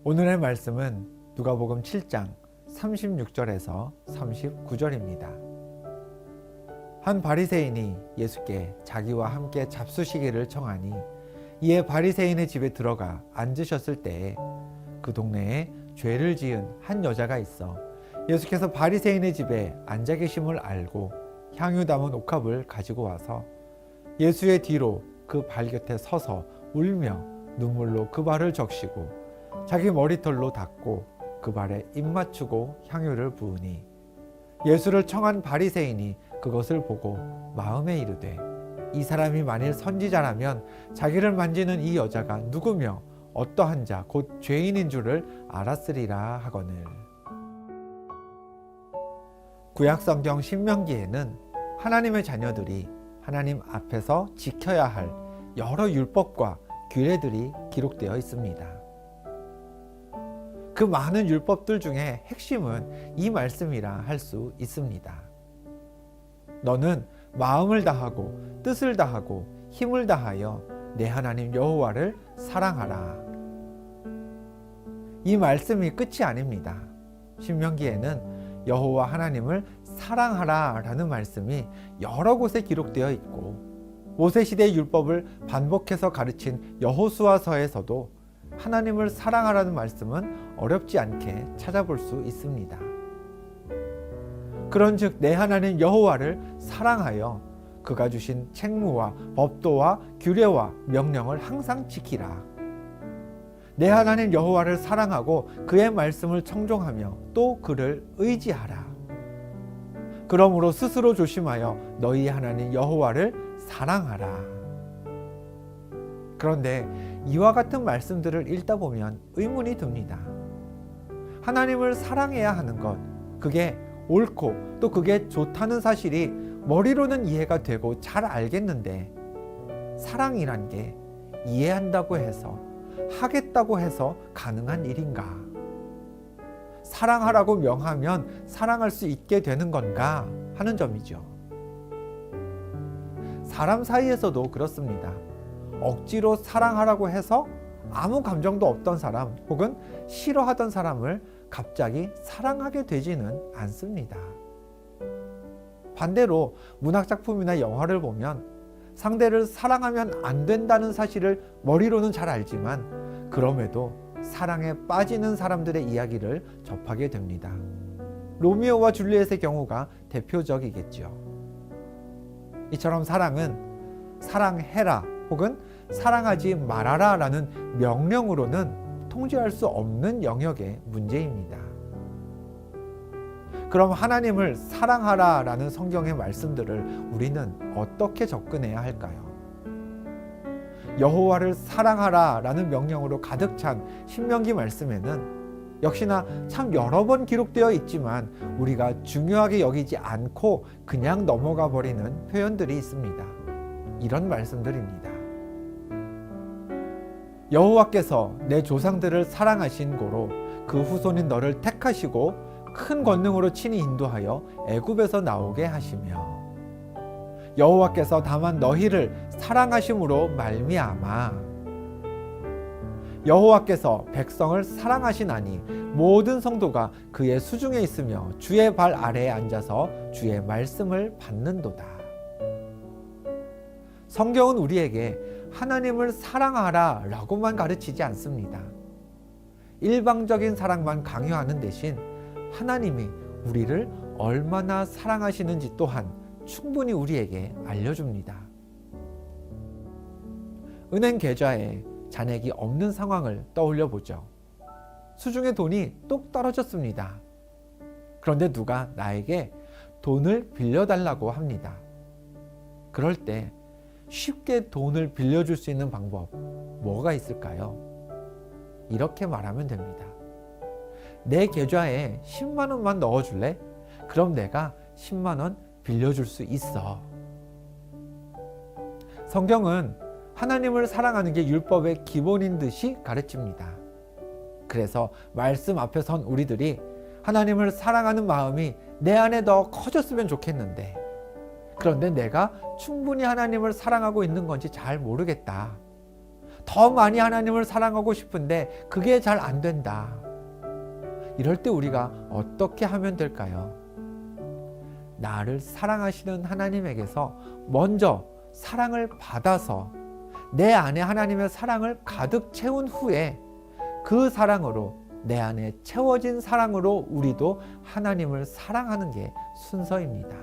오늘의 말씀은 누가복음 7장 36절에서 39절입니다. 한 바리새인이 예수께 자기와 함께 잡수시기를 청하니 이에 바리새인의 집에 들어가 앉으셨을 때에 그 동네에 죄를 지은 한 여자가 있어 예수께서 바리새인의 집에 앉아 계심을 알고 향유 담은 옥합을 가지고 와서 예수의 뒤로 그 발 곁에 서서 울며 눈물로 그 발을 적시고 자기 머리털로 닦고 그 발에 입 맞추고 향유를 부으니 예수를 청한 바리새인이 그것을 보고 마음에 이르되 이 사람이 만일 선지자라면 자기를 만지는 이 여자가 누구며 어떠한 자 곧 죄인인 줄을 알았으리라 하거늘. 구약성경 신명기에는 하나님의 자녀들이 하나님 앞에서 지켜야 할 여러 율법과 규례들이 기록되어 있습니다. 그 많은 율법들 중에 핵심은 이 말씀이라 할 수 있습니다. 너는 마음을 다하고 뜻을 다하고 힘을 다하여 내 하나님 여호와를 사랑하라. 이 말씀이 끝이 아닙니다. 신명기에는 여호와 하나님을 사랑하라 라는 말씀이 여러 곳에 기록되어 있고 모세시대의 율법을 반복해서 가르친 여호수아서에서도 하나님을 사랑하라는 말씀은 어렵지 않게 찾아볼 수 있습니다. 그런즉 내 하나님 여호와를 사랑하여 그가 주신 책무와 법도와 규례와 명령을 항상 지키라. 내 하나님 여호와를 사랑하고 그의 말씀을 청종하며 또 그를 의지하라. 그러므로 스스로 조심하여 너희 하나님 여호와를 사랑하라. 그런데 이와 같은 말씀들을 읽다 보면 의문이 듭니다. 하나님을 사랑해야 하는 것, 그게 옳고 또 그게 좋다는 사실이 머리로는 이해가 되고 잘 알겠는데 사랑이란 게 이해한다고 해서 하겠다고 해서 가능한 일인가? 사랑하라고 명하면 사랑할 수 있게 되는 건가 하는 점이죠. 사람 사이에서도 그렇습니다. 억지로 사랑하라고 해서 아무 감정도 없던 사람 혹은 싫어하던 사람을 갑자기 사랑하게 되지는 않습니다. 반대로 문학작품이나 영화를 보면 상대를 사랑하면 안 된다는 사실을 머리로는 잘 알지만 그럼에도 사랑에 빠지는 사람들의 이야기를 접하게 됩니다. 로미오와 줄리엣의 경우가 대표적이겠죠. 이처럼 사랑은 사랑해라 혹은 사랑하지 말아라 라는 명령으로는 통제할 수 없는 영역의 문제입니다. 그럼 하나님을 사랑하라 라는 성경의 말씀들을 우리는 어떻게 접근해야 할까요? 여호와를 사랑하라 라는 명령으로 가득 찬 신명기 말씀에는 역시나 참 여러 번 기록되어 있지만 우리가 중요하게 여기지 않고 그냥 넘어가 버리는 표현들이 있습니다. 이런 말씀들입니다. 여호와께서 내 조상들을 사랑하신 고로 그 후손인 너를 택하시고 큰 권능으로 친히 인도하여 애굽에서 나오게 하시며 여호와께서 다만 너희를 사랑하심으로 말미암아 여호와께서 백성을 사랑하시나니 모든 성도가 그의 수중에 있으며 주의 발 아래에 앉아서 주의 말씀을 받는도다. 성경은 우리에게 하나님을 사랑하라 라고만 가르치지 않습니다. 일방적인 사랑만 강요하는 대신 하나님이 우리를 얼마나 사랑하시는지 또한 충분히 우리에게 알려줍니다. 은행 계좌에 잔액이 없는 상황을 떠올려 보죠. 수중에 돈이 뚝 떨어졌습니다. 그런데 누가 나에게 돈을 빌려달라고 합니다. 그럴 때 쉽게 돈을 빌려줄 수 있는 방법 뭐가 있을까요? 이렇게 말하면 됩니다. 내 계좌에 10만 원만 넣어줄래? 그럼 내가 10만 원 빌려줄 수 있어. 성경은 하나님을 사랑하는 게 율법의 기본인 듯이 가르칩니다. 그래서 말씀 앞에 선 우리들이 하나님을 사랑하는 마음이 내 안에 더 커졌으면 좋겠는데 그런데 내가 충분히 하나님을 사랑하고 있는 건지 잘 모르겠다. 더 많이 하나님을 사랑하고 싶은데 그게 잘 안 된다. 이럴 때 우리가 어떻게 하면 될까요? 나를 사랑하시는 하나님에게서 먼저 사랑을 받아서 내 안에 하나님의 사랑을 가득 채운 후에 그 사랑으로, 내 안에 채워진 사랑으로 우리도 하나님을 사랑하는 게 순서입니다.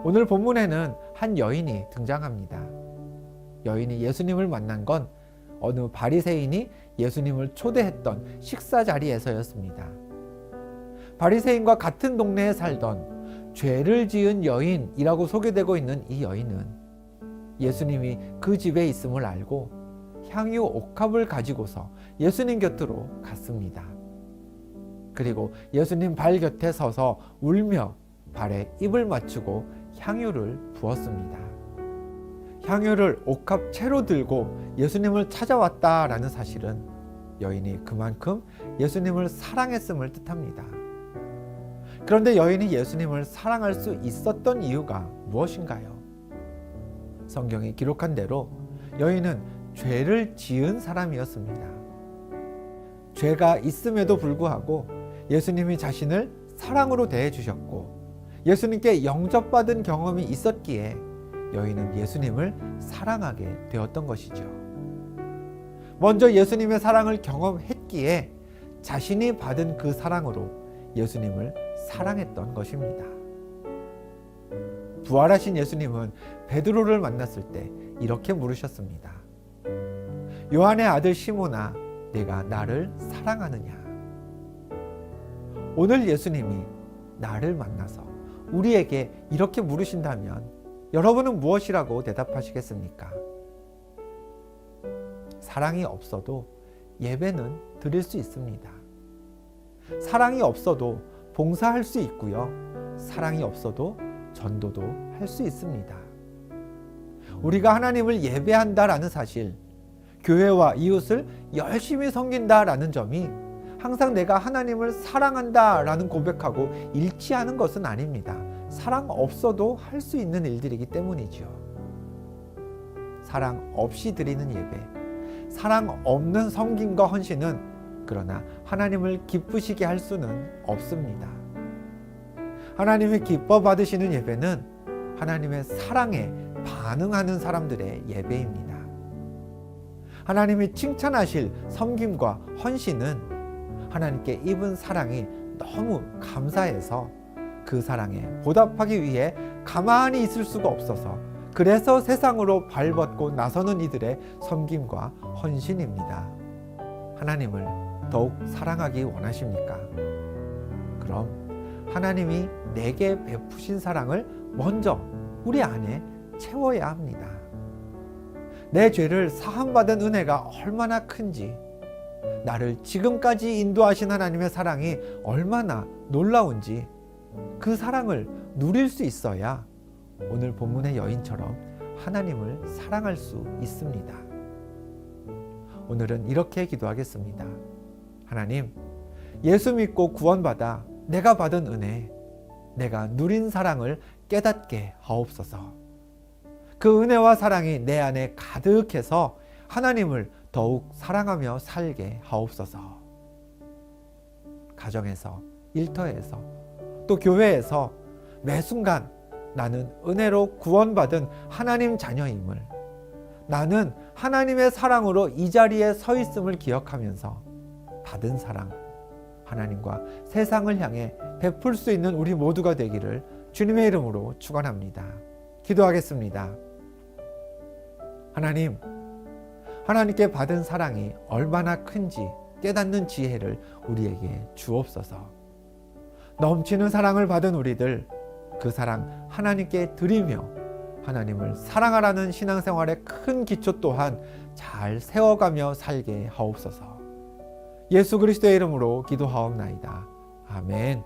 오늘 본문에는 한 여인이 등장합니다. 여인이 예수님을 만난 건 어느 바리새인이 예수님을 초대했던 식사 자리에서였습니다. 바리새인과 같은 동네에 살던 죄를 지은 여인이라고 소개되고 있는 이 여인은 예수님이 그 집에 있음을 알고 향유 옥합을 가지고서 예수님 곁으로 갔습니다. 그리고 예수님 발 곁에 서서 울며 발에 입을 맞추고 향유를 부었습니다. 향유를 옥합 채로 들고 예수님을 찾아왔다라는 사실은 여인이 그만큼 예수님을 사랑했음을 뜻합니다. 그런데 여인이 예수님을 사랑할 수 있었던 이유가 무엇인가요? 성경에 기록한 대로 여인은 죄를 지은 사람이었습니다. 죄가 있음에도 불구하고 예수님이 자신을 사랑으로 대해 주셨고 예수님께 영접받은 경험이 있었기에 여인은 예수님을 사랑하게 되었던 것이죠. 먼저 예수님의 사랑을 경험했기에 자신이 받은 그 사랑으로 예수님을 사랑했던 것입니다. 부활하신 예수님은 베드로를 만났을 때 이렇게 물으셨습니다. 요한의 아들 시몬아, 네가 나를 사랑하느냐? 오늘 예수님이 나를 만나서 우리에게 이렇게 물으신다면 여러분은 무엇이라고 대답하시겠습니까? 사랑이 없어도 예배는 드릴 수 있습니다. 사랑이 없어도 봉사할 수 있고요. 사랑이 없어도 전도도 할 수 있습니다. 우리가 하나님을 예배한다라는 사실, 교회와 이웃을 열심히 섬긴다라는 점이 항상 내가 하나님을 사랑한다라는 고백하고 일치하는 것은 아닙니다. 사랑 없어도 할 수 있는 일들이기 때문이죠. 사랑 없이 드리는 예배, 사랑 없는 섬김과 헌신은 그러나 하나님을 기쁘시게 할 수는 없습니다. 하나님이 기뻐 받으시는 예배는 하나님의 사랑에 반응하는 사람들의 예배입니다. 하나님이 칭찬하실 섬김과 헌신은 하나님께 입은 사랑이 너무 감사해서 그 사랑에 보답하기 위해 가만히 있을 수가 없어서 그래서 세상으로 발벗고 나서는 이들의 섬김과 헌신입니다. 하나님을 더욱 사랑하기 원하십니까? 그럼 하나님이 내게 베푸신 사랑을 먼저 우리 안에 채워야 합니다. 내 죄를 사함받은 은혜가 얼마나 큰지, 나를 지금까지 인도하신 하나님의 사랑이 얼마나 놀라운지 그 사랑을 누릴 수 있어야 오늘 본문의 여인처럼 하나님을 사랑할 수 있습니다. 오늘은 이렇게 기도하겠습니다. 하나님, 예수 믿고 구원받아 내가 받은 은혜, 내가 누린 사랑을 깨닫게 하옵소서. 그 은혜와 사랑이 내 안에 가득해서 하나님을 더욱 사랑하며 살게 하옵소서. 가정에서, 일터에서, 또 교회에서 매 순간 나는 은혜로 구원받은 하나님 자녀임을, 나는 하나님의 사랑으로 이 자리에 서 있음을 기억하면서 받은 사랑, 하나님과 세상을 향해 베풀 수 있는 우리 모두가 되기를 주님의 이름으로 축원합니다. 기도하겠습니다. 하나님, 하나님께 받은 사랑이 얼마나 큰지 깨닫는 지혜를 우리에게 주옵소서. 넘치는 사랑을 받은 우리들, 그 사랑 하나님께 드리며 하나님을 사랑하라는 신앙생활의 큰 기초 또한 잘 세워가며 살게 하옵소서. 예수 그리스도의 이름으로 기도하옵나이다. 아멘.